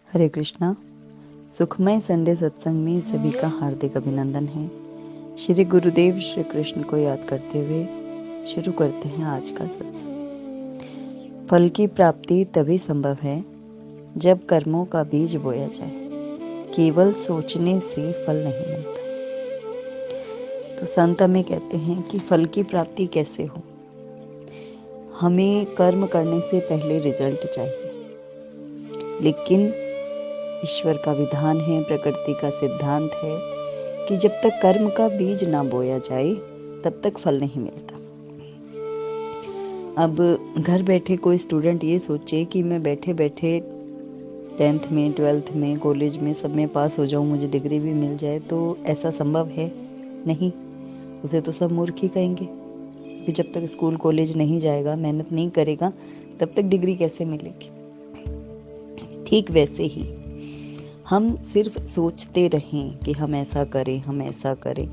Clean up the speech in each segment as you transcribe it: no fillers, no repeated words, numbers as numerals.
हरे कृष्णा। सुखमय संडे सत्संग में सभी का हार्दिक अभिनंदन है। श्री गुरुदेव श्री कृष्ण को याद करते हुए शुरू करते हैं आज का सत्संग। फल की प्राप्ति तभी संभव है जब कर्मों का बीज बोया जाए। केवल सोचने से फल नहीं मिलता। तो संत हमें कहते हैं कि फल की प्राप्ति कैसे हो। हमें कर्म करने से पहले रिजल्ट चाहिए, लेकिन ईश्वर का विधान है, प्रकृति का सिद्धांत है कि जब तक कर्म का बीज ना बोया जाए तब तक फल नहीं मिलता। अब घर बैठे कोई स्टूडेंट ये सोचे कि मैं बैठे बैठे 10th में, 12th में, कॉलेज में सब में पास हो जाऊं, मुझे डिग्री भी मिल जाए, तो ऐसा संभव है नहीं। उसे तो सब मूर्ख ही कहेंगे कि जब तक स्कूल कॉलेज नहीं जाएगा, मेहनत नहीं करेगा, तब तक डिग्री कैसे मिलेगी। ठीक वैसे ही हम सिर्फ सोचते रहें कि हम ऐसा करें,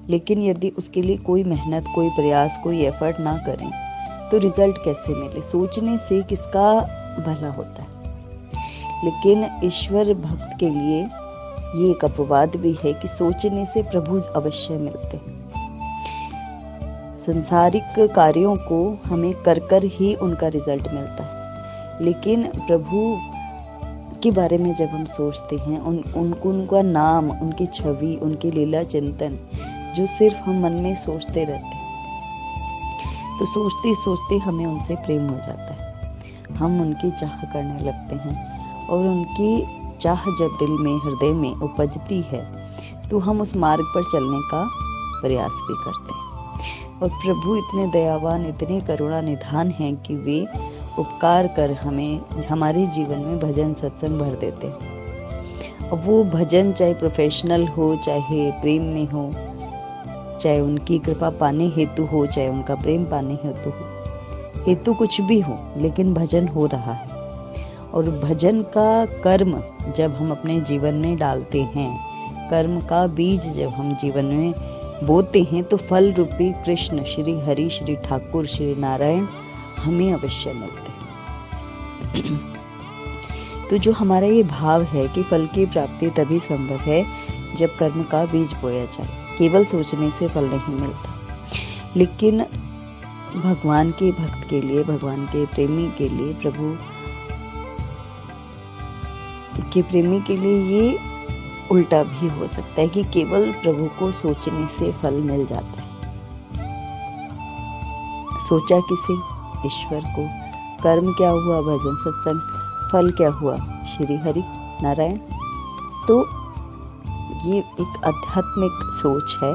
लेकिन यदि उसके लिए कोई मेहनत, कोई प्रयास, कोई एफर्ट ना करें तो रिजल्ट कैसे मिले। सोचने से किसका भला होता है। लेकिन ईश्वर भक्त के लिए ये एक अपवाद भी है कि सोचने से प्रभु अवश्य मिलते हैं। सांसारिक कार्यों को हमें कर ही उनका रिजल्ट मिलता है, लेकिन प्रभु के बारे में जब हम सोचते हैं, उनका नाम, उनकी छवि, उनकी लीला चिंतन जो सिर्फ हम मन में सोचते रहते हैं, तो सोचते सोचते हमें उनसे प्रेम हो जाता है। हम उनकी चाह करने लगते हैं और उनकी चाह जब दिल में, हृदय में उपजती है तो हम उस मार्ग पर चलने का प्रयास भी करते हैं। और प्रभु इतने दयावान, इतने करुणा निधान हैं कि वे उपकार कर हमें हमारे जीवन में भजन सत्संग भर देते हैं। और वो भजन चाहे प्रोफेशनल हो, चाहे प्रेम में हो, चाहे उनकी कृपा पाने हेतु हो, चाहे उनका प्रेम पाने हेतु हो, हेतु कुछ भी हो, लेकिन भजन हो रहा है। और भजन का कर्म जब हम अपने जीवन में डालते हैं, कर्म का बीज जब हम जीवन में बोते हैं, तो फल रूपी कृष्ण, श्री हरि, श्री ठाकुर, श्री नारायण हमें अवश्य मिलते हैं। तो जो हमारा ये भाव है कि फल की प्राप्ति तभी संभव है जब कर्म का बीज बोया जाए। केवल सोचने से फल नहीं मिलता, लेकिन भगवान के भक्त के लिए, भगवान के प्रेमी के लिए, प्रभु के प्रेमी के लिए ये उल्टा भी हो सकता है कि केवल प्रभु को सोचने से फल मिल जाता है। सोचा किसे? ईश्वर को। कर्म क्या हुआ? भजन सत्संग। फल क्या हुआ? श्री हरि नारायण। तो ये एक आध्यात्मिक सोच है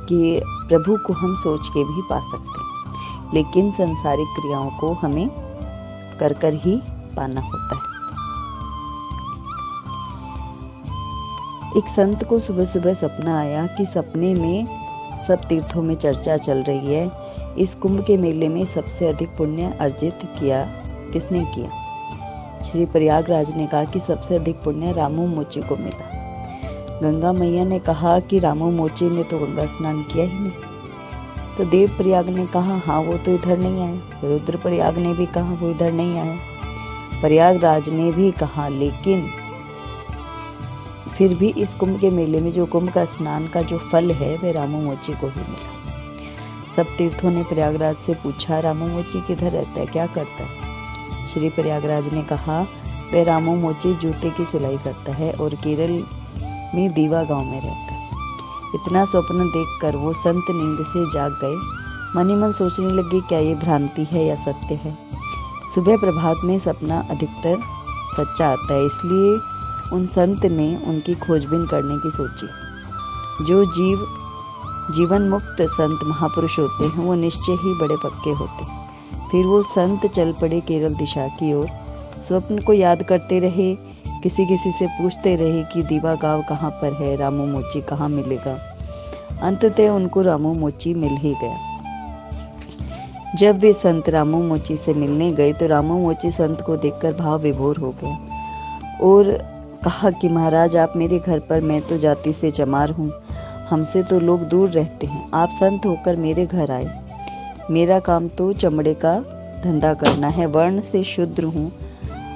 कि प्रभु को हम सोच के भी पा सकते हैं, लेकिन सांसारिक क्रियाओं को हमें कर ही पाना होता है। एक संत को सुबह सुबह सपना आया कि सपने में सब तीर्थों में चर्चा चल रही है, इस कुंभ के मेले में सबसे अधिक पुण्य अर्जित किया किसने किया। श्री प्रयागराज ने कहा कि सबसे अधिक पुण्य रामू मोची को मिला। गंगा मैया ने कहा कि रामू मोची ने तो गंगा स्नान किया ही नहीं। तो देव प्रयाग ने कहा हाँ, वो तो इधर नहीं आया। रुद्र प्रयाग ने भी कहा वो इधर नहीं आया। प्रयागराज ने भी कहा, लेकिन फिर भी इस कुंभ के मेले में जो कुंभ का स्नान का जो फल है वह रामू मोची को ही मिला। सब तीर्थों ने प्रयागराज से पूछा, रामू मोची किधर रहता है, क्या करता है। श्री प्रयागराज ने कहा वह रामू मोची जूते की सिलाई करता है और केरल में दीवा गांव में रहता है। इतना स्वप्न देखकर वो संत नींद से जाग गए। मन ही मन सोचने लगे क्या ये भ्रांति है या सत्य है। सुबह प्रभात में सपना अधिकतर सच्चा आता है, इसलिए उन संत ने उनकी खोजबीन करने की सोची। जो जीवन मुक्त संत महापुरुष होते हैं वो निश्चय ही बड़े पक्के होते हैं। फिर वो संत चल पड़े केरल दिशा की ओर। स्वप्न को याद करते रहे, किसी से पूछते रहे कि दीवा गांव कहाँ पर है, रामू मोची कहाँ मिलेगा। अंततः उनको रामू मोची मिल ही गया। जब वे संत रामू मोची से मिलने गए तो रामू मोची संत को देखकर भाव विभोर हो गया और कहा कि महाराज, आप मेरे घर पर, मैं तो जाति से चमार हूँ, हमसे तो लोग दूर रहते हैं, आप संत होकर मेरे घर आए। मेरा काम तो चमड़े का धंधा करना है, वर्ण से शूद्र हूँ,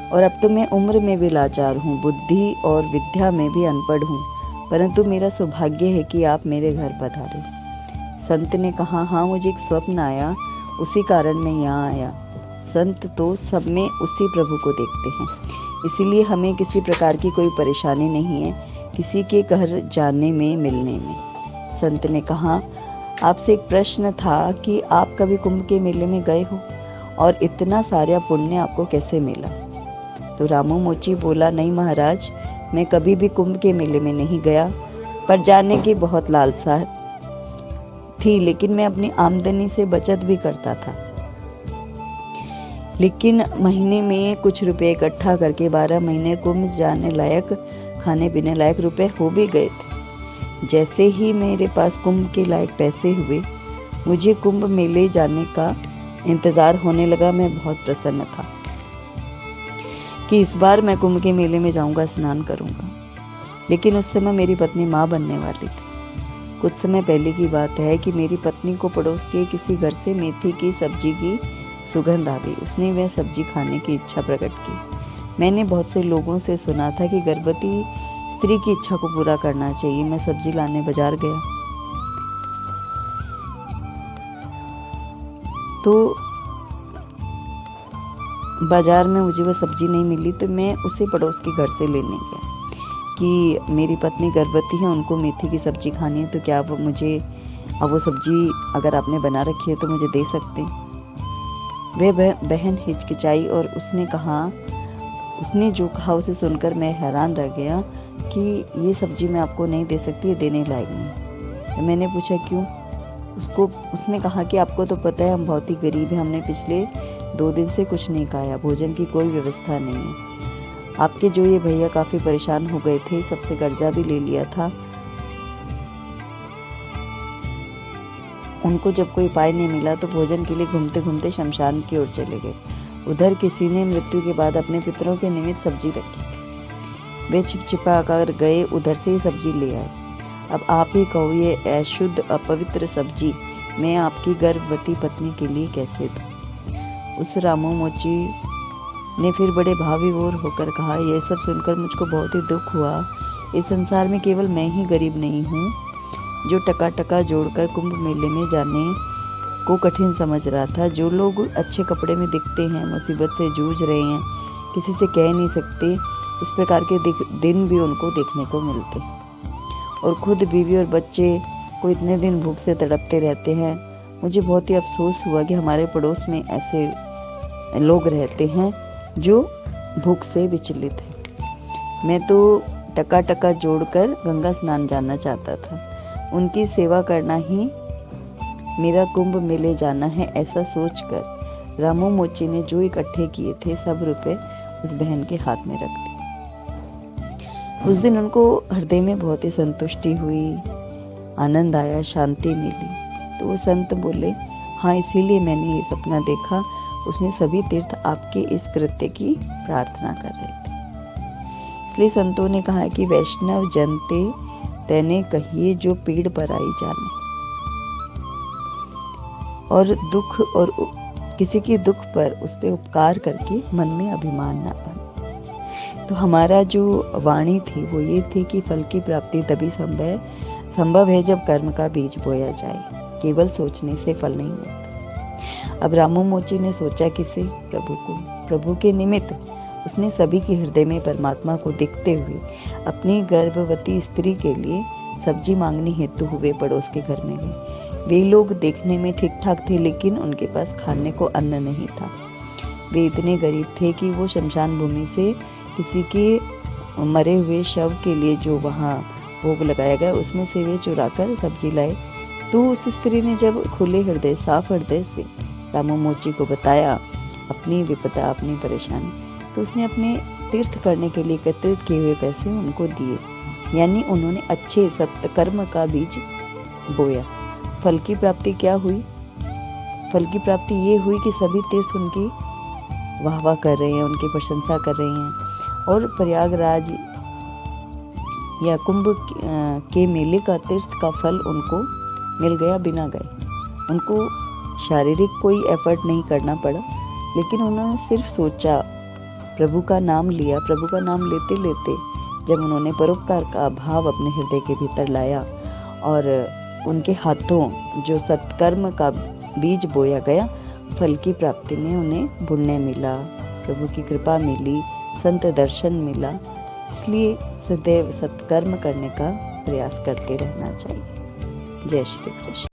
और अब तो मैं उम्र में भी लाचार हूँ, बुद्धि और विद्या में भी अनपढ़ हूँ, परंतु मेरा सौभाग्य है कि आप मेरे घर पधारे। संत ने कहा, हाँ, मुझे एक स्वप्न आया, उसी कारण मैं यहाँ आया। संत तो सब में उसी प्रभु को देखते हैं, इसीलिए हमें किसी प्रकार की कोई परेशानी नहीं है किसी के घर जाने में, मिलने में। संत ने कहा, आपसे एक प्रश्न था कि आप कभी कुंभ के मेले में गए हो और इतना सारा पुण्य आपको कैसे मिला? तो रामू मोची बोला, नहीं महाराज, मैं कभी भी कुंभ के मेले में नहीं गया, पर जाने की बहुत लालसा थी, लेकिन मैं अपनी आमदनी से बचत भी करता था। लेकिन महीने में कुछ रुपए इकट्ठा करके 12 महीने कुंभ जाने लायक, खाने पीने लायक रुपए हो भी गए थे। जैसे ही मेरे पास कुंभ के लायक पैसे हुए, मुझे कुंभ मेले जाने का इंतज़ार होने लगा। मैं बहुत प्रसन्न था कि इस बार मैं कुंभ के मेले में जाऊंगा, स्नान करूंगा। लेकिन उस समय मेरी पत्नी माँ बनने वाली थी। कुछ समय पहले की बात है कि मेरी पत्नी को पड़ोस के किसी घर से मेथी की सब्जी की सुगंध आ गई। उसने वह सब्जी खाने की इच्छा प्रकट की। मैंने बहुत से लोगों से सुना था कि गर्भवती स्त्री की इच्छा को पूरा करना चाहिए। मैं सब्जी लाने बाजार गया तो बाजार में मुझे वह सब्जी नहीं मिली, तो मैं उसे पड़ोस के घर से लेने गया कि मेरी पत्नी गर्भवती है, उनको मेथी की सब्जी खानी है, तो क्या वो मुझे अब वो सब्जी अगर आपने बना रखी है तो मुझे दे सकते हैं। वह बहन हिचकिचाई और उसने जो कहा उसे सुनकर मैं हैरान रह गया कि ये सब्जी मैं आपको नहीं दे सकती, ये देने लायक नहीं। तो मैंने पूछा क्यों? उसने कहा कि आपको तो पता है हम बहुत ही गरीब हैं, हमने पिछले 2 दिन से कुछ नहीं खाया, भोजन की कोई व्यवस्था नहीं है। आपके जो ये भैया काफ़ी परेशान हो गए थे, सबसे कर्जा भी ले लिया था, उनको जब कोई उपाय नहीं मिला तो भोजन के लिए घूमते घूमते शमशान की ओर चले गए। उधर किसी ने मृत्यु के बाद अपने पितरों के निमित्त सब्जी रखी थी। वे छिपछिपा कर गए, उधर से ही सब्जी ले आए। अब आप ही कहो, ये अशुद्ध अपवित्र सब्जी मैं आपकी गर्भवती पत्नी के लिए कैसे दूं? उस रामू मोची ने फिर बड़े भावविभोर होकर कहा, यह सब सुनकर मुझको बहुत ही दुख हुआ। इस संसार में केवल मैं ही गरीब नहीं हूँ जो टका जोड़कर कुंभ मेले में जाने को कठिन समझ रहा था। जो लोग अच्छे कपड़े में दिखते हैं, मुसीबत से जूझ रहे हैं, किसी से कह नहीं सकते, इस प्रकार के दिन भी उनको देखने को मिलते, और खुद बीवी और बच्चे को इतने दिन भूख से तड़पते रहते हैं। मुझे बहुत ही अफसोस हुआ कि हमारे पड़ोस में ऐसे लोग रहते हैं जो भूख से विचलित हैं। मैं तो टका जोड़कर गंगा स्नान जाना चाहता था, उनकी सेवा करना ही मेरा कुंभ मेले जाना है, ऐसा सोचकर रामू मोची ने जो इकट्ठे किए थे सब रुपए उस बहन के हाथ में रख दिए। उस दिन उनको हृदय में बहुत ही संतुष्टि हुई, आनंद आया, शांति मिली। तो वो संत बोले, हाँ, इसीलिए मैंने ये सपना देखा, उसमें सभी तीर्थ आपके इस कृत्य की प्रार्थना कर रहे थे। इसलिए संतों ने कहा कि वैष्णव जनते तेने कहिए जो पीड़ पर आई जाने, और दुख और किसी के दुख पर उस पे उपकार करके मन में अभिमान ना बने। तो हमारा जो वाणी थी वो ये थी कि फल की प्राप्ति तभी संभव है जब कर्म का बीज बोया जाए, केवल सोचने से फल नहीं मिलता। अब रामू मोची ने सोचा किसे? प्रभु के निमित्त उसने सभी के हृदय में परमात्मा को देखते हुए अपनी गर्भवती स्त्री के लिए सब्जी मांगने हेतु हुए पड़ोस के घर में गए। वे लोग देखने में ठीक ठाक थे, लेकिन उनके पास खाने को अन्न नहीं था। वे इतने गरीब थे कि वो शमशान भूमि से किसी के मरे हुए शव के लिए जो वहाँ भोग लगाया गया उसमें से वे चुराकर सब्जी लाए। तो उस स्त्री ने जब खुले हृदय, साफ हृदय से रामू मोची को बताया अपनी विपदा, अपनी परेशानी, तो उसने अपने तीर्थ करने के लिए एकत्रित किए हुए पैसे उनको दिए, यानी उन्होंने अच्छे सत्कर्म का बीज बोया। फल की प्राप्ति क्या हुई? फल की प्राप्ति ये हुई कि सभी तीर्थ उनकी वाहवाह कर रहे हैं, उनकी प्रशंसा कर रहे हैं, और प्रयागराज या कुंभ के मेले का तीर्थ का फल उनको मिल गया बिना गए। उनको शारीरिक कोई एफर्ट नहीं करना पड़ा, लेकिन उन्होंने सिर्फ सोचा प्रभु का नाम लिया। प्रभु का नाम लेते लेते जब उन्होंने परोपकार का भाव अपने हृदय के भीतर लाया और उनके हाथों जो सत्कर्म का बीज बोया गया, फल की प्राप्ति में उन्हें पुण्य मिला, प्रभु की कृपा मिली, संत दर्शन मिला। इसलिए सदैव सत्कर्म करने का प्रयास करते रहना चाहिए। जय श्री कृष्ण।